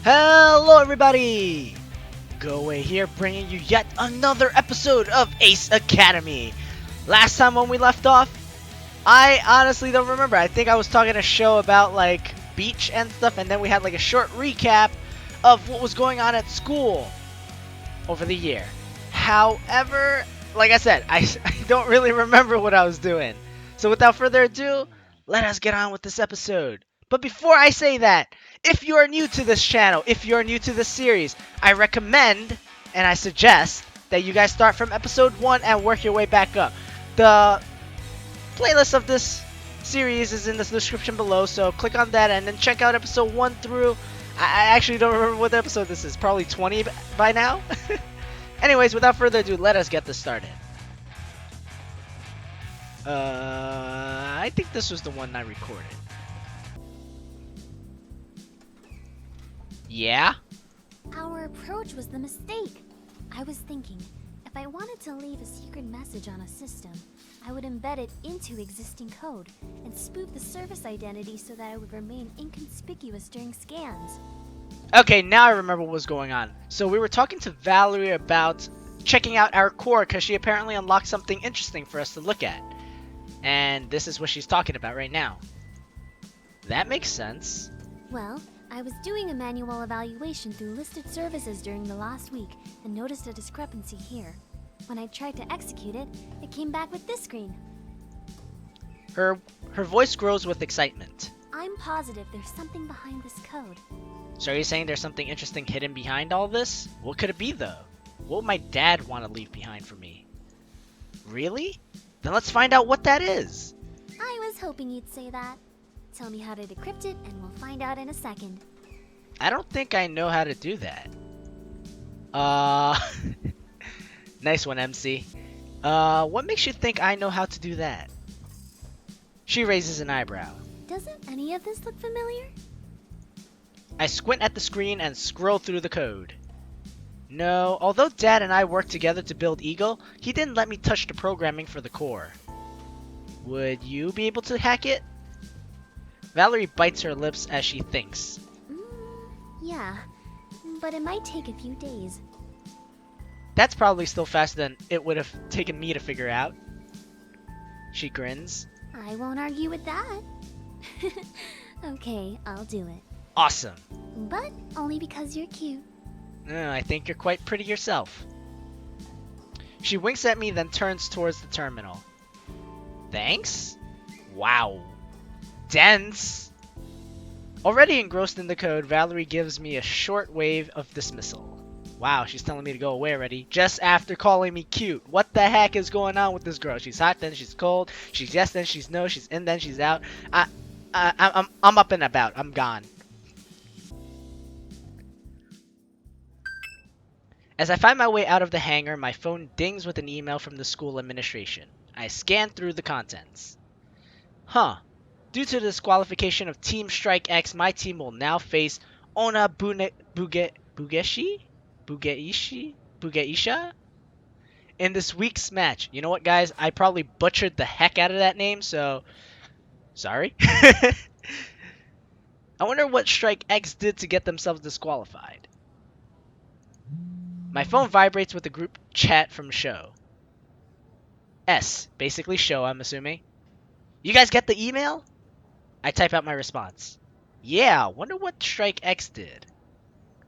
Hello everybody! Go Away here bringing you yet another episode of Ace Academy. Last time when we left off, I honestly don't remember. I think I was talking a show about like beach and stuff, and then we had like a short recap of what was going on at school over the year. However, like I said, I don't really remember what I was doing. So without further ado, let us get on with this episode. But before I say that, if you are new to this channel, if you're new to this series, I recommend and I suggest that you guys start from episode 1 and work your way back up. The playlist of this series is in the description below, so click on that and then check out episode 1 through... I actually don't remember what episode this is, probably 20 by now? Anyways, without further ado, let us get this started. I think this was the one I recorded. Yeah? Our approach was the mistake. I was thinking, if I wanted to leave a secret message on a system, I would embed it into existing code and spoof the service identity so that I would remain inconspicuous during scans. Okay, now I remember what was going on. So we were talking to Valerie about checking out our core because she apparently unlocked something interesting for us to look at. And this is what she's talking about right now. That makes sense. Well, I was doing a manual evaluation through listed services during the last week and noticed a discrepancy here. When I tried to execute it, it came back with this screen. Her voice grows with excitement. I'm positive there's something behind this code. So are you saying there's something interesting hidden behind all this? What could it be though? What would my dad want to leave behind for me? Really? Then let's find out what that is. I was hoping you'd say that. Tell me how to decrypt it and we'll find out in a second. I don't think I know how to do that. Nice one, MC. What makes you think I know how to do that? She raises an eyebrow. Doesn't any of this look familiar? I squint at the screen and scroll through the code. No, although Dad and I worked together to build Eagle, he didn't let me touch the programming for the core. Would you be able to hack it? Valerie bites her lips as she thinks. Yeah, but it might take a few days. That's probably still faster than it would have taken me to figure out. She grins. I won't argue with that. Okay, I'll do it. Awesome. But only because you're cute. I think you're quite pretty yourself. She winks at me, then turns towards the terminal. Thanks? Wow. Dense. Already engrossed in the code, Valerie gives me a short wave of dismissal. Wow, she's telling me to go away already, just after calling me cute. What the heck is going on with this girl? She's hot, then she's cold. She's yes, then she's no. She's in, then she's out. I'm up and about. I'm gone. As I find my way out of the hangar, my phone dings with an email from the school administration. I scan through the contents. Huh. Due to the disqualification of Team Strike X, my team will now face Ona Bugeisha in this week's match. You know what, guys? I probably butchered the heck out of that name, so sorry. I wonder what Strike X did to get themselves disqualified. My phone vibrates with a group chat from Show. S, basically Show, I'm assuming. You guys get the email? I type out my response. Yeah, wonder what Strike X did.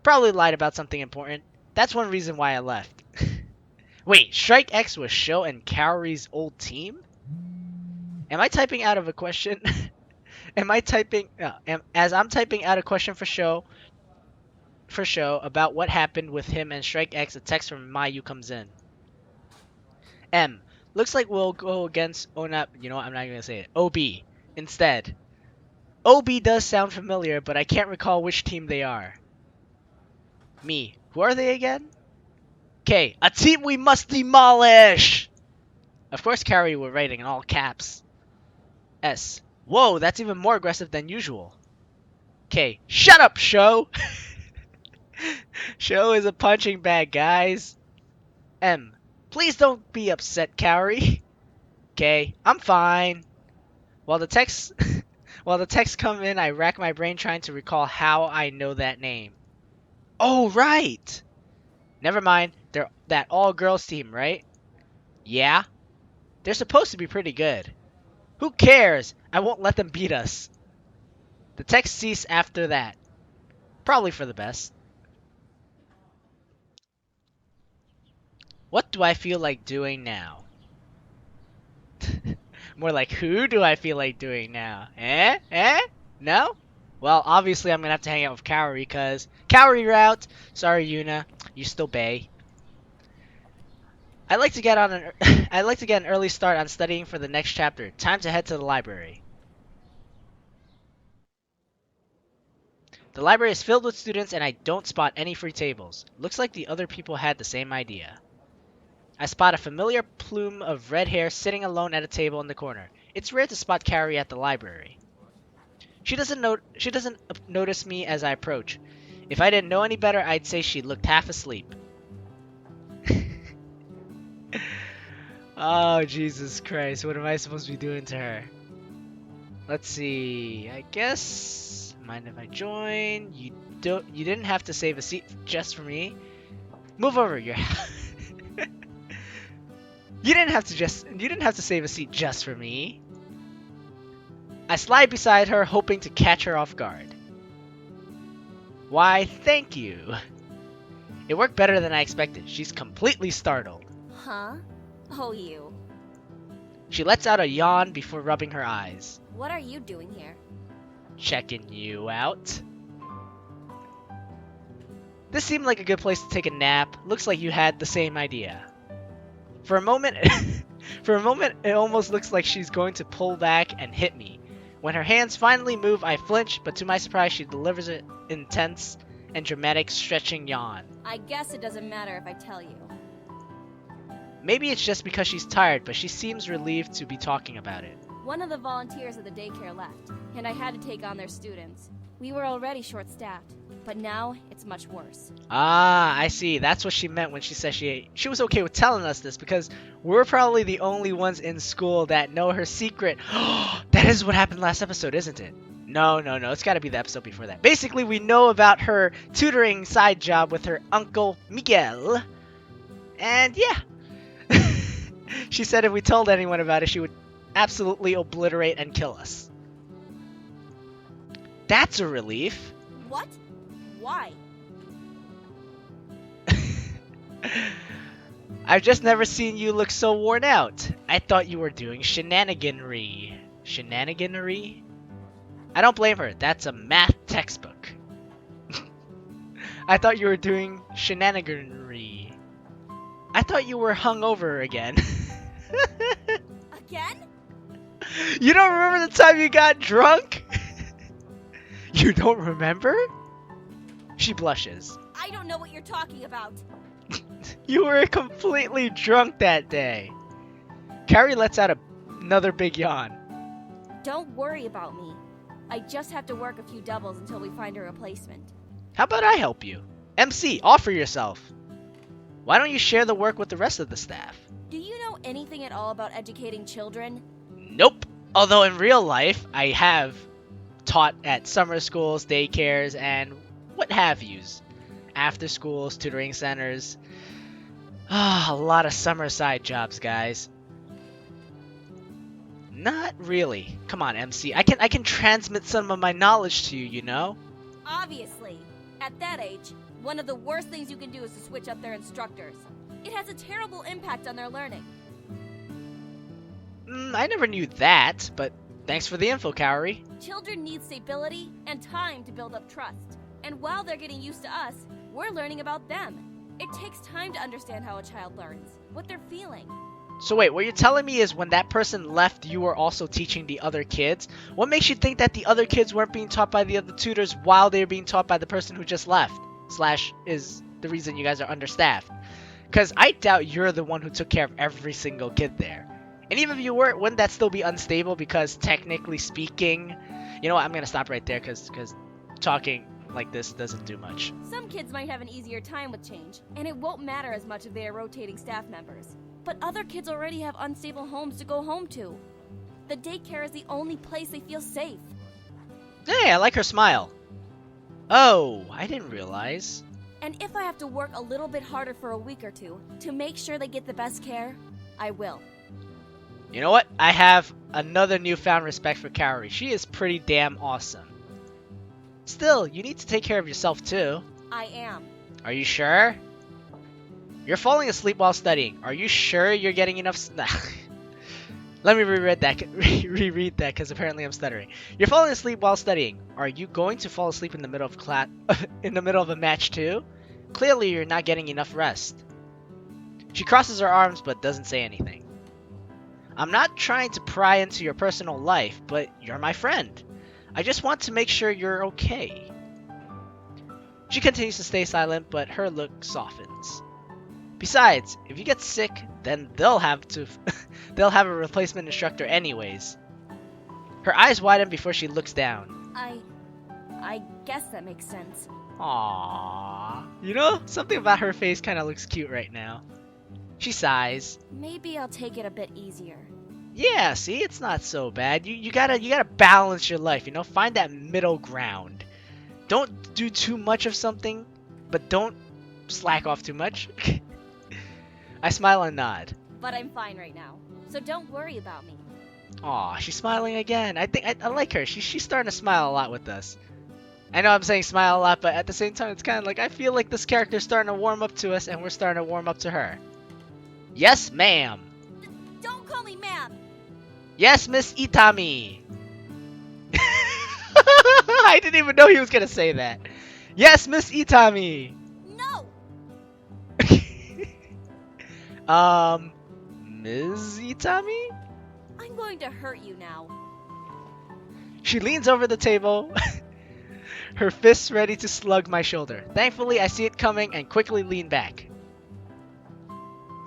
Probably lied about something important. That's one reason why I left. Wait, Strike X was Show and Kaori's old team? Am I typing out of a question? As I'm typing out a question for Show about what happened with him and Strike X, a text from Mayu comes in. M. Looks like we'll go against Onap. You know what? I'm not going to say it. OB instead. OB does sound familiar, but I can't recall which team they are. Me. Who are they again? K. A team we must demolish! Of course, Kerry were writing in all caps. S. Whoa, that's even more aggressive than usual. K. Shut up, Show! Show is a punching bag, guys. M. Please don't be upset, Kaori. K. I'm fine. While the texts come in, I rack my brain trying to recall how I know that name. Oh, right! Never mind, they're that all-girls team, right? Yeah? They're supposed to be pretty good. Who cares? I won't let them beat us. The text ceased after that. Probably for the best. What do I feel like doing now? More like, who do I feel like doing now? Eh? Eh? No? Well, obviously I'm gonna have to hang out with Kaori, because Kaori route! Sorry, Yuna. You still bae. I'd like to get on an I'd like to get an early start on studying for the next chapter. Time to head to the library. The library is filled with students and I don't spot any free tables. Looks like the other people had the same idea. I spot a familiar plume of red hair sitting alone at a table in the corner. It's rare to spot Carrie at the library. She doesn't notice me as I approach. If I didn't know any better, I'd say she looked half asleep. Oh, Jesus Christ. What am I supposed to be doing to her? Let's see. I guess... Mind if I join? You didn't have to save a seat just for me. Move over. You didn't have to save a seat just for me. I slide beside her, hoping to catch her off guard. Why, thank you. It worked better than I expected. She's completely startled. Huh? Oh, you. She lets out a yawn before rubbing her eyes. What are you doing here? Checking you out. This seemed like a good place to take a nap. Looks like you had the same idea. For a moment, it almost looks like she's going to pull back and hit me. When her hands finally move, I flinch, but to my surprise, she delivers an intense and dramatic stretching yawn. I guess it doesn't matter if I tell you. Maybe it's just because she's tired, but she seems relieved to be talking about it. One of the volunteers at the daycare left, and I had to take on their students. We were already short-staffed, but now it's much worse. Ah, I see. That's what she meant when she said she was okay with telling us this, because we're probably the only ones in school that know her secret. That is what happened last episode, isn't it? No. It's got to be the episode before that. Basically, we know about her tutoring side job with her uncle Miguel. And yeah. She said if we told anyone about it, she would absolutely obliterate and kill us. That's a relief. What? Why? I've just never seen you look so worn out. I thought you were doing shenaniganery. Shenaniganery? I don't blame her. That's a math textbook. I thought you were doing shenaniganery. I thought you were hungover again. Again? You don't remember the time you got drunk? You don't remember? She blushes. I don't know what you're talking about. You were completely drunk that day. Carrie lets out another big yawn. Don't worry about me. I just have to work a few doubles until we find a replacement. How about I help you? MC, offer yourself. Why don't you share the work with the rest of the staff? Do you know anything at all about educating children? Nope. Although in real life, I have taught at summer schools, daycares, and what have yous. After schools, tutoring centers. A lot of summer side jobs, guys. Not really. Come on, MC. I can transmit some of my knowledge to you, you know? Obviously. At that age, one of the worst things you can do is to switch up their instructors. It has a terrible impact on their learning. I never knew that, but thanks for the info, Kaori. Children need stability and time to build up trust. And while they're getting used to us, we're learning about them. It takes time to understand how a child learns, what they're feeling. So wait, what you're telling me is when that person left, you were also teaching the other kids? What makes you think that the other kids weren't being taught by the other tutors while they were being taught by the person who just left? / is the reason you guys are understaffed. Because I doubt you're the one who took care of every single kid there. And even if you were, wouldn't that still be unstable? Because technically speaking, you know what, I'm going to stop right there because talking like this doesn't do much. Some kids might have an easier time with change, and it won't matter as much if they are rotating staff members. But other kids already have unstable homes to go home to. The daycare is the only place they feel safe. Hey, I like her smile. Oh, I didn't realize. And if I have to work a little bit harder for a week or two to make sure they get the best care, I will. You know what? I have another newfound respect for Kaori. She is pretty damn awesome. Still, you need to take care of yourself too. I am. Are you sure? You're falling asleep while studying. Are you sure you're getting enough Let me reread that. Reread that, because apparently I'm stuttering. You're falling asleep while studying. Are you going to fall asleep in the middle of class, in the middle of a match too? Clearly, you're not getting enough rest. She crosses her arms but doesn't say anything. I'm not trying to pry into your personal life, but you're my friend. I just want to make sure you're okay. She continues to stay silent, but her look softens. Besides, if you get sick, then they'll have a replacement instructor anyways. Her eyes widen before she looks down. I guess that makes sense. Aww. You know, something about her face kind of looks cute right now. She sighs. Maybe I'll take it a bit easier. Yeah, see, it's not so bad. You gotta balance your life, you know? Find that middle ground. Don't do too much of something, but don't slack off too much. I smile and nod. But I'm fine right now, so don't worry about me. Aw, she's smiling again. I think I like her. She's starting to smile a lot with us. I know I'm saying smile a lot, but at the same time, it's kind of like I feel like this character's starting to warm up to us, and we're starting to warm up to her. Yes, ma'am. Don't call me ma'am. Yes, Miss Itami. I didn't even know he was gonna say that. Yes, Miss Itami. No. Ms. Itami? I'm going to hurt you now. She leans over the table, her fists ready to slug my shoulder. Thankfully, I see it coming and quickly lean back.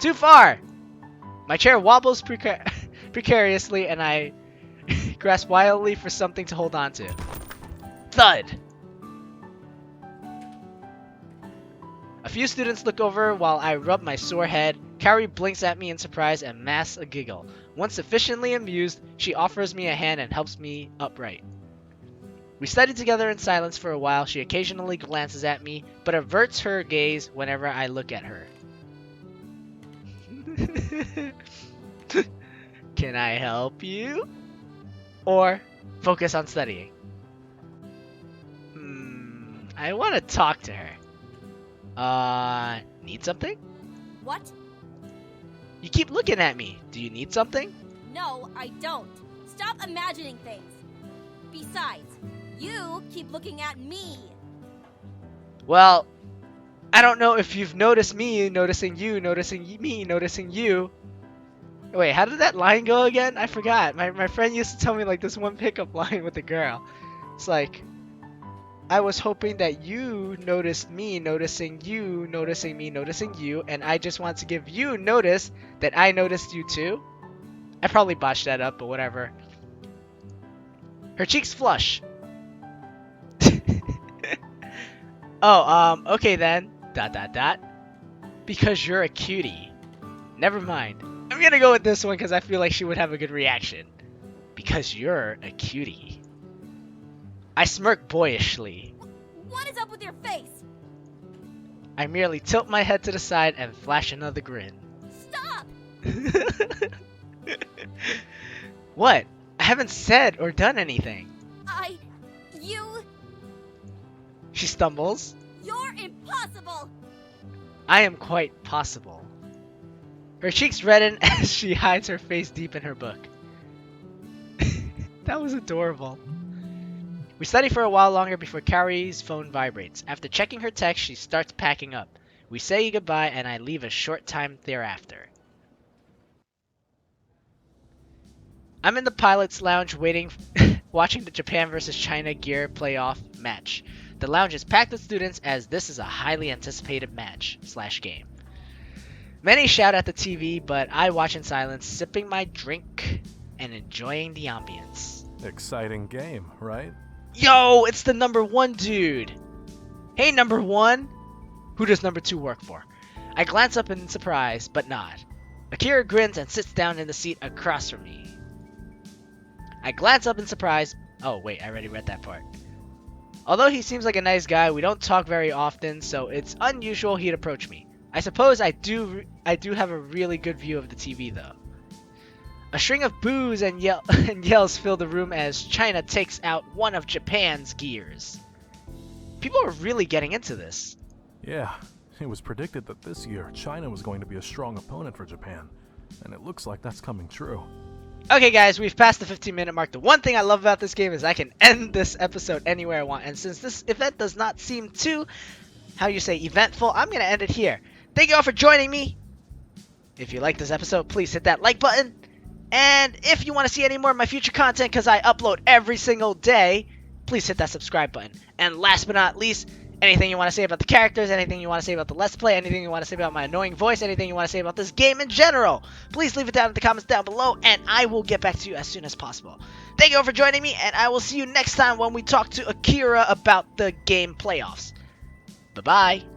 Too far! My chair wobbles precariously and I grasp wildly for something to hold on to. Thud! A few students look over while I rub my sore head. Kaori blinks at me in surprise and masks a giggle. Once sufficiently amused, she offers me a hand and helps me upright. We study together in silence for a while. She occasionally glances at me, but averts her gaze whenever I look at her. Can I help you? Or focus on studying? I want to talk to her. Need something? What? You keep looking at me. Do you need something? No, I don't. Stop imagining things. Besides, you keep looking at me. Well, I don't know if you've noticed me noticing you, noticing me noticing you. Wait, how did that line go again? I forgot. My friend used to tell me like this one pickup line with a girl. It's like, I was hoping that you noticed me noticing you, noticing me noticing you, and I just want to give you notice that I noticed you too. I probably botched that up, but whatever. Her cheeks flush. Oh, okay then. ... Because you're a cutie. Never mind. I'm gonna go with this one because I feel like she would have a good reaction. Because you're a cutie. I smirk boyishly. What is up with your face? I merely tilt my head to the side and flash another grin. Stop! What? I haven't said or done anything. You... She stumbles. You're impossible! I am quite possible. Her cheeks redden as she hides her face deep in her book. That was adorable. We study for a while longer before Kaori's phone vibrates. After checking her text, she starts packing up. We say goodbye and I leave a short time thereafter. I'm in the pilot's lounge waiting, watching the Japan vs. China gear playoff match. The lounge is packed with students as this is a highly anticipated match/game. Many shout at the TV, but I watch in silence, sipping my drink and enjoying the ambience. Exciting game, right? Yo, it's the #1 dude. Hey, #1. Who does #2 work for? I glance up in surprise, but nod. Akira grins and sits down in the seat across from me. I glance up in surprise. Oh, wait, I already read that part. Although he seems like a nice guy, we don't talk very often, so it's unusual he'd approach me. I suppose I do have a really good view of the TV though. A string of boos and yells fill the room as China takes out one of Japan's gears. People are really getting into this. Yeah, it was predicted that this year China was going to be a strong opponent for Japan, and it looks like that's coming true. Okay guys, we've passed the 15-minute mark. The one thing I love about this game is I can end this episode anywhere I want, and since this event does not seem too, eventful, I'm going to end it here. Thank you all for joining me. If you like this episode, please hit that like button. And if you want to see any more of my future content, because I upload every single day, please hit that subscribe button. And last but not least, anything you want to say about the characters, anything you want to say about the Let's Play, anything you want to say about my annoying voice, anything you want to say about this game in general, please leave it down in the comments down below, and I will get back to you as soon as possible. Thank you all for joining me, and I will see you next time when we talk to Akira about the game playoffs. Bye-bye.